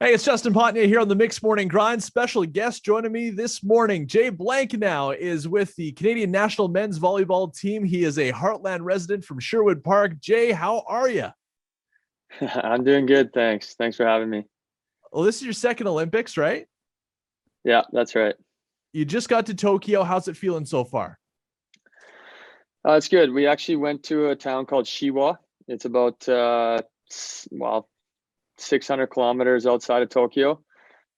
Hey, it's Justin Pautonnier here on the Mixed Morning Grind. Special guest joining me this morning. Jay Blankenau is with the Canadian National Men's Volleyball Team. He is a Heartland resident from Sherwood Park. Jay, how are you? I'm doing good, thanks. Thanks for having me. Well, this is your second Olympics, right? Yeah, that's right. You just got to Tokyo. How's it feeling so far? It's good. We actually went to a town called Shiwa. It's about 600 kilometers outside of Tokyo.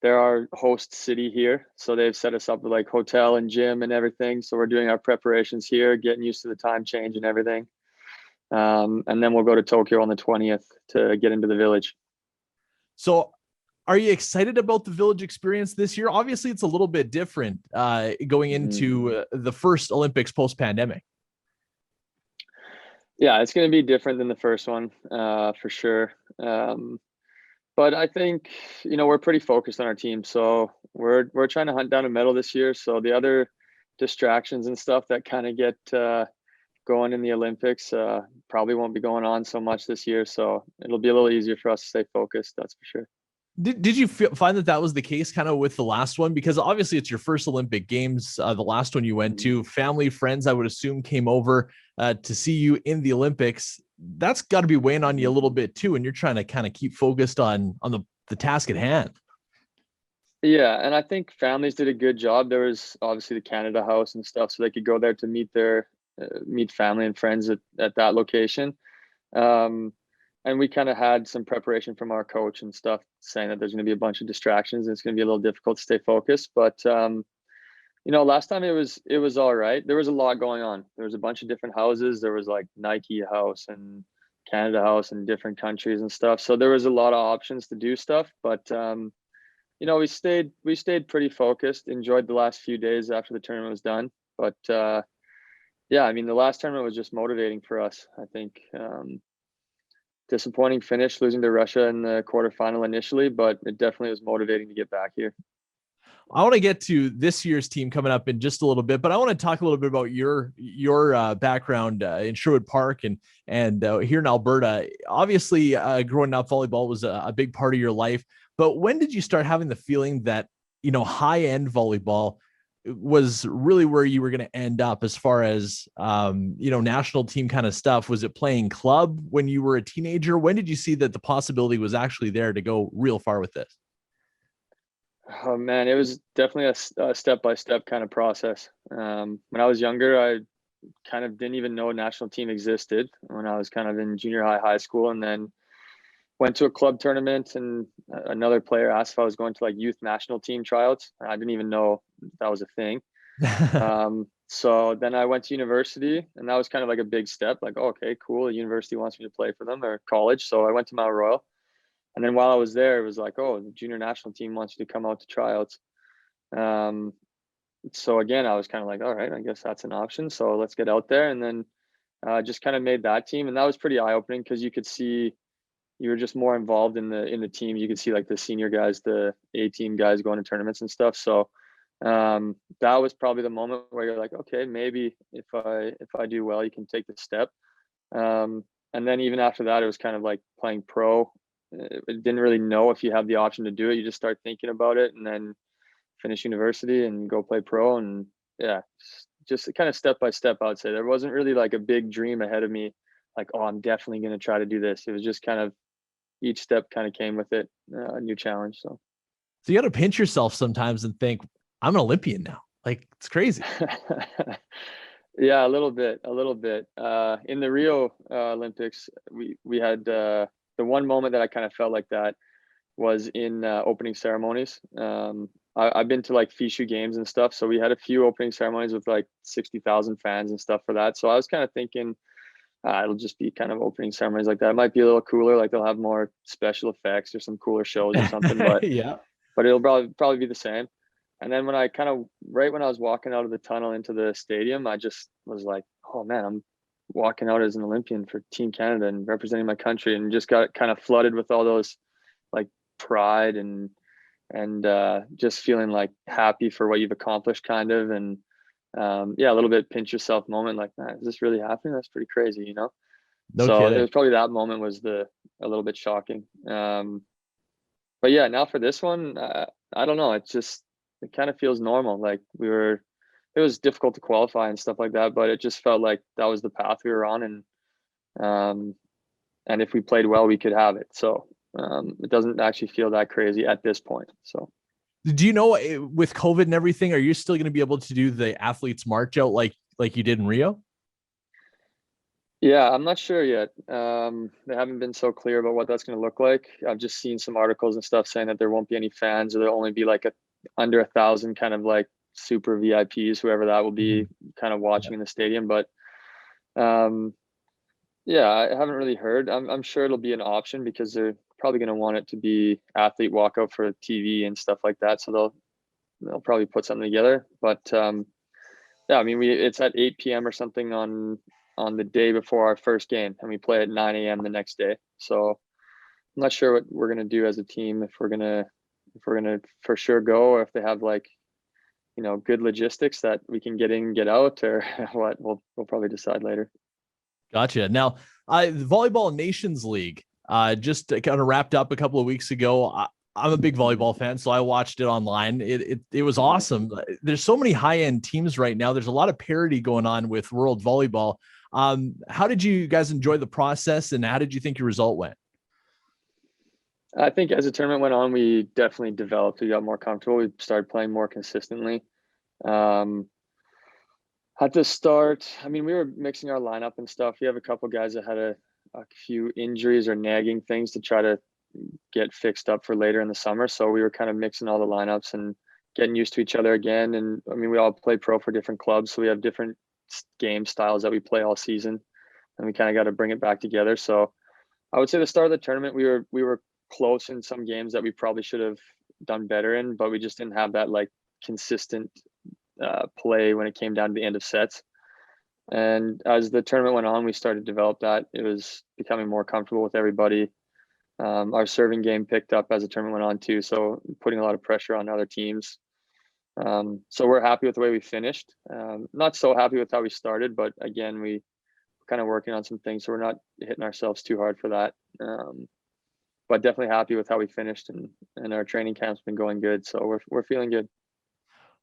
They're our host city here, so they've set us up with like hotel and gym and everything. So we're doing our preparations here, getting used to the time change and everything. And then we'll go to Tokyo on the 20th to get into the village. So, are you excited about the village experience this year? Obviously, it's a little bit different going Mhm. into the first Olympics post pandemic. Yeah, it's going to be different than the first one, for sure. But I think, we're pretty focused on our team. So we're trying to hunt down a medal this year. So the other distractions and stuff that kind of get going in the Olympics probably won't be going on so much this year. So it'll be a little easier for us to stay focused. That's for sure. Did you find that that was the case kind of with the last one? Because obviously it's your first Olympic Games. The last one you went Mhm. to, family, friends, I would assume, came over to see you in the Olympics. That's got to be weighing on you a Mhm. little bit too, and you're trying to kind of keep focused on the task at hand. Yeah, and I think families did a good job. There was obviously the Canada House and stuff, so they could go there to meet family and friends at that location. Um, and we kind of had some preparation from our coach and stuff saying that there's going to be a bunch of distractions and it's going to be a little difficult to stay focused. But last time it was all right. There was a lot going on. There was a bunch of different houses. There was like Nike House and Canada House in different countries and stuff. So there was a lot of options to do stuff. But we stayed pretty focused. Enjoyed the last few days after the tournament was done. But yeah, I mean the last tournament was just motivating for us. I think. Disappointing finish, losing to Russia in the quarterfinal initially, but it definitely was motivating to get back here. I want to get to this year's team coming up in just a little bit, but I want to talk a little bit about your background in Sherwood Park and here in Alberta. Obviously, growing up, volleyball was a big part of your life. But when did you start having the feeling that high end volleyball was really where you were going to end up as far as national team kind of stuff? Was it playing club when you were a teenager? When did you see that the possibility was actually there to go real far with this? Oh man, it was definitely a step-by-step kind of process. When I was younger, I kind of didn't even know a national team existed when I was kind of in junior high school, and then went to a club tournament, and another player asked if I was going to like youth national team tryouts. I didn't even know that was a thing. So then I went to university, and that was kind of like a big step. Like, oh, okay, cool. The university wants me to play for them, or college. So I went to Mount Royal, and then while I was there, it was like, oh, the junior national team wants you to come out to tryouts. Um, so again, I was kind of like, all right, I guess that's an option. So let's get out there, and then just kind of made that team, and that was pretty eye opening because you could see you were just more involved in the team. You could see like the senior guys, the A team guys going to tournaments and stuff. So that was probably the moment where you're like, okay, maybe if I do well, you can take the step. And then even after that, it was kind of like playing pro. It didn't really know if you have the option to do it. You just start thinking about it, and then finish university and go play pro. And yeah, just kind of step by step, I would say there wasn't really like a big dream ahead of me. Like, oh, I'm definitely going to try to do this. It was just kind of each step kind of came with it, a new challenge. So, So you got to pinch yourself sometimes and think, I'm an Olympian now. Like it's crazy. yeah, a little bit, a little bit. In the Rio Olympics, we had the one moment that I kind of felt like that was in opening ceremonies. I've been to like Fishu games and stuff, so we had a few opening ceremonies with like 60,000 fans and stuff for that. So I was kind of thinking it'll just be kind of opening ceremonies like that. It might be a little cooler, like they'll have more special effects or some cooler shows or something, but Yeah. it'll probably be the same. And then when I kind of right when I was walking out of the tunnel into the stadium, I just was like, oh man, I'm walking out as an Olympian for Team Canada and representing my country, and just got kind of flooded with all those like pride and just feeling like happy for what you've accomplished kind of. And yeah, a little bit pinch yourself moment, like, man, is this really happening? That's pretty crazy. No So it kidding. was probably that moment was the a little bit shocking. But yeah, now for this one, I don't know. It kind of feels normal. Like it was difficult to qualify and stuff like that, but it just felt like that was the path we were on, um, and if we played well, we could have it. So it doesn't actually feel that crazy at this point. So. Do you know, with COVID and everything, are you still going to be able to do the athletes march out like you did in Rio? Yeah, I'm not sure yet. They haven't been so clear about what that's going to look like. I've just seen some articles and stuff saying that there won't be any fans, or there'll only be like under 1,000 kind of like super VIPs, whoever that will be, kind of watching in the stadium. But um, yeah, I haven't really heard. I'm sure it'll be an option because they're probably going to want it to be athlete walkout for TV and stuff like that. So they'll probably put something together. But yeah, I mean, it's at 8 p.m. or something on the day before our first game, and we play at 9 a.m. the next day. So I'm not sure what we're gonna do as a team, if we're gonna for sure go, or if they have like, good logistics that we can get in, get out, or what. We'll probably decide later. Gotcha. Now, the Volleyball Nations League just kind of wrapped up a couple of weeks ago. I'm a big volleyball fan, so I watched it online. It was awesome. There's so many high end teams right now. There's a lot of parity going on with World Volleyball. How did you guys enjoy the process, and how did you think your result went? I think as the tournament went on, we definitely developed. We got more comfortable. We started playing more consistently. Um, at the start, I mean, we were mixing our lineup and stuff. We have a couple guys that had a few injuries or nagging things to try to get fixed up for later in the summer. So we were kind of mixing all the lineups and getting used to each other again. And I mean, we all play pro for different clubs, so we have different game styles that we play all season, and we kind of got to bring it back together. So I would say the start of the tournament, we were close in some games that we probably should have done better in, but we just didn't have that like consistent play when it came down to the end of sets. And as the tournament went on, we started to develop that. It was becoming more comfortable with everybody. Our serving game picked up as the tournament went on too, so putting a lot of pressure on other teams. So we're happy with the way we finished. Not so happy with how we started, but again, we kind of working on some things, so we're not hitting ourselves too hard for that. But definitely happy with how we finished, and our training camp's been going good, so we're feeling good.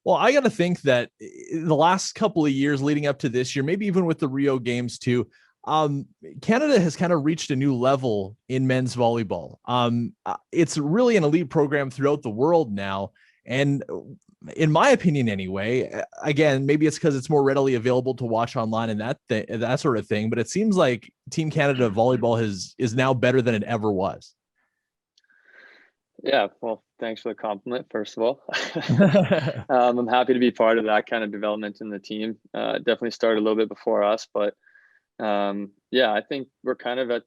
Well, I got to think that the last couple of years leading up to this year, maybe even with the Rio Games too, Canada has kind of reached a new level in men's volleyball. It's really an elite program throughout the world now. And in my opinion, anyway, again, maybe it's because it's more readily available to watch online and that sort of thing. But it seems like Team Canada volleyball is now better than it ever was. Yeah, well, thanks for the compliment, first of all. I'm happy to be part of that kind of development in the team. Definitely started a little bit before us, but yeah, I think we're kind of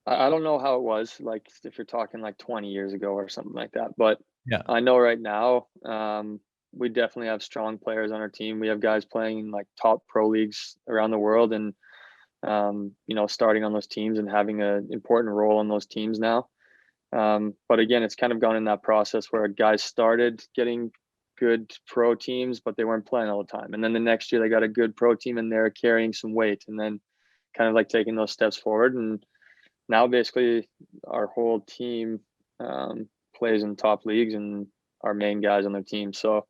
I don't know how it was, like if you're talking like 20 years ago or something like that, but Yeah. I know right now, we definitely have strong players on our team. We have guys playing in like top pro leagues around the world, and starting on those teams and having an important role in those teams now. But again, it's kind of gone in that process where guys started getting good pro teams, but they weren't playing all the time. And then the next year they got a good pro team and they're carrying some weight, and then kind of like taking those steps forward. And now basically our whole team plays in top leagues and our main guys on their team. So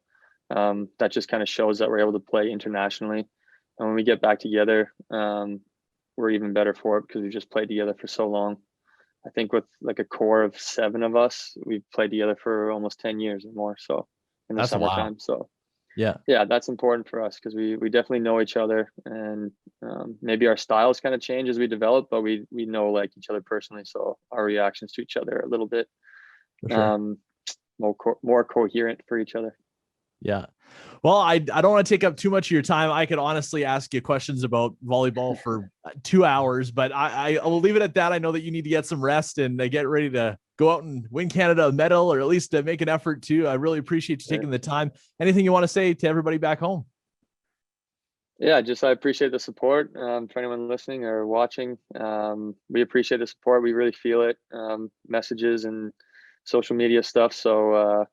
that just kind of shows that we're able to play internationally. And when we get back together, we're even better for it because we just played together for so long. I think with like a core of 7 of us, we've played together for almost 10 years or more. So in the summertime. So yeah, that's important for us because we definitely know each other, and maybe our styles kind of change as we develop, but we know like each other personally. So our reactions to each other are a little bit more coherent for each other. Yeah. Well, I don't want to take up too much of your time. I could honestly ask you questions about volleyball for 2 hours, but I will leave it at that. I know that you need to get some rest and get ready to go out and win Canada a medal, or at least to make an effort to. I really appreciate you taking the time. Anything you want to say to everybody back home? Yeah, I appreciate the support for anyone listening or watching. We appreciate the support. We really feel it. Messages and social media stuff. So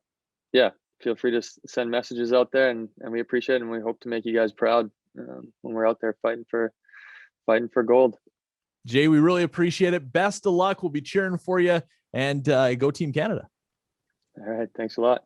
yeah, feel free to send messages out there, and we appreciate it, and we hope to make you guys proud when we're out there fighting for gold. Jay, we really appreciate it. Best of luck. We'll be cheering for you, and go Team Canada. All right. Thanks a lot.